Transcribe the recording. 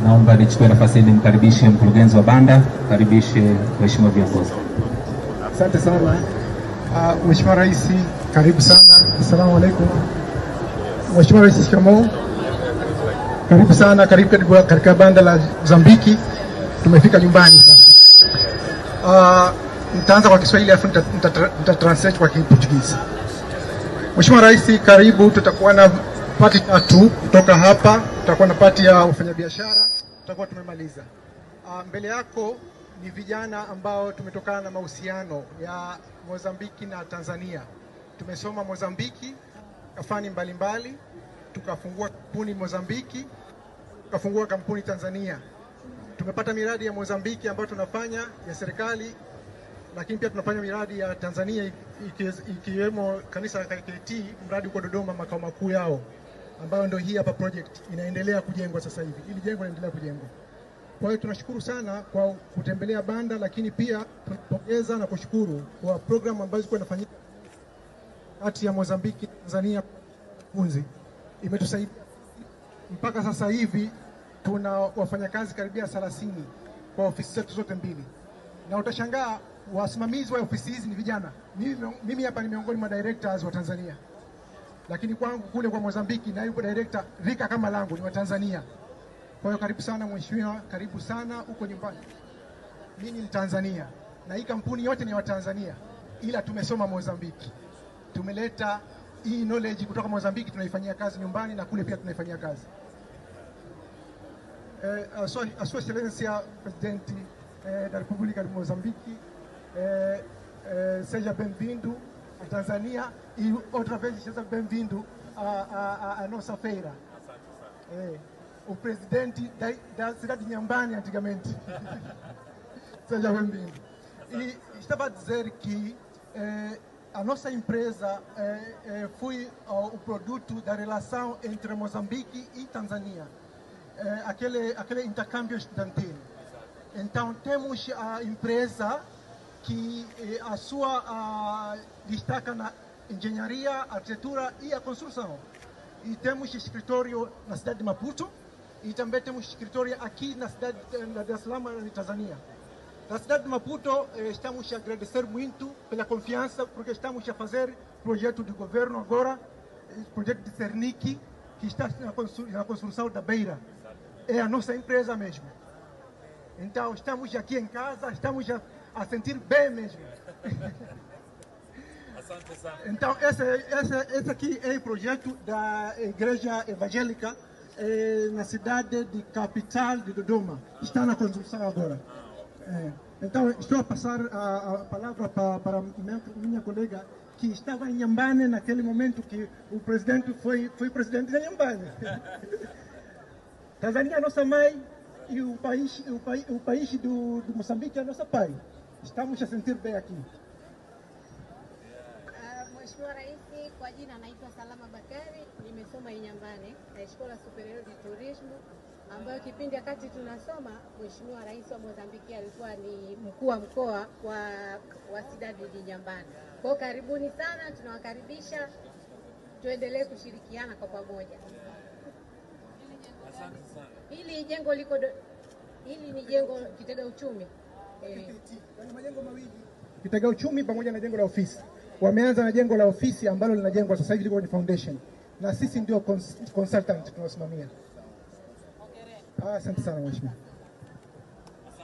Naomba nichukue nafasi hii nimkaribishe mkurugenzi wa banda, karibishe waheshimiwa viongozi. Asante sana. Mheshimiwa Rais, karibu sana. Asalamu alaykum. Mheshimiwa Rais, shikamoo. Karibu sana, karibu katika banda la Mozambiki. Tumefika nyumbani sasa. Nitaanza kwa Kiswahili afu nita-translate kwa Kiportugizi. Mheshimiwa Rais, karibu. Tutakuwa na pati tatu kutoka hapa. Tutakuwa na pati ya wafanyabiashara, tutakuwa tumemaliza. Mbele yako ni vijana ambao tumetokana na mahusiano ya Mozambiki na Tanzania. Tumesoma Mozambiki kafani mbalimbali, tukafungua kampuni Mozambiki, tukafungua kampuni Tanzania. Tumepata miradi ya Mozambiki ambayo tunafanya ya serikali, lakini pia tunafanya miradi ya Tanzania ikiwemo kanisa la KKT, mradi uko Dodoma makao makuu yao, ambayo ndio hii hapa project inaendelea kujengwa sasa hivi. Ili jengo linaendelea kujengwa. Kwa hiyo tunashukuru sana kwa kutembelea banda, lakini pia tunapongeza na kushukuru kwa program ambazo zilikuwa zinafanyika kati ya Mozambiki na Tanzania. Funzi imetusaidia mpaka sasa hivi tuna wafanyakazi karibia 30 kwa ofisi zetu zote mbili. Na utashangaa wasimamizi wa ofisi hizi ni vijana. Mimi hapa ni miongoni mwa directors wa Tanzania. Lakini kwangu kule kwa Mozambiki na yupo director rika kama langu ni wa Tanzania. Kwa hiyo karibu sana mheshimiwa, karibu sana huko nyumbani. Mimi ni Tanzania na hii kampuni yote ni wa Tanzania, ila tumesoma Mozambiki. Tumeleta hii knowledge kutoka Mozambiki, tunaifanyia kazi nyumbani na kule pia tunaifanyia kazi. A sua excelência presidente da República de Moçambique, seja bem-vindo à Tanzania e outra vez seja bem-vindo à nossa feira. O presidente da cidade de Inhambane antigamente. Seja bem-vindo. E estava a dizer que a nossa empresa foi o produto da relação entre Moçambique e Tanzania. Aquele intercâmbio estudantil. Então temos a empresa que a sua destaca na engenharia, arquitetura e a construção. E temos escritório na cidade de Maputo e também temos escritório aqui na cidade de Dar es Salaam, na Tanzania. Na cidade de Maputo estamos a agradecer muito pela confiança, porque estamos a fazer projeto de governo agora, projeto de Cernic, que está na construção da Beira. É a nossa empresa mesmo. Então estamos aqui em casa, estamos a sentir bem mesmo. Então esse aqui é o projeto da Igreja Evangélica na cidade de capital de Dodoma. Está na construção agora. Então estou a passar a palavra para minha colega que estava em Inhambane naquele momento que o presidente foi presidente de Inhambane. Tanzania é nossa mãe e o país do Moçambique é nosso pai. Estamos a sentir bem aqui. Mheshimiwa Rais, kwa jina naitwa Salama Bakari, nimesoma Inhambane na Escola Superior de Turismo, ambayo kipindi wakati tunasoma Mheshimiwa Rais wa Mozambiki alikuwa ni mkuu wa mkoa wa cidade de Inhambane. Kwa karibuni sana, tunawakaribisha tuendelee kushirikiana kwa pamoja. Hili jengo hili ni jengo kitega uchumi. Kuna majengo mawili. Kitega uchumi pamoja na jengo la ofisi. Wameanza na jengo la ofisi ambalo linajengwa sasa hivi liko kwenye foundation. Na sisi ndio consultant tunawasimamia. Asante sana mheshimiwa.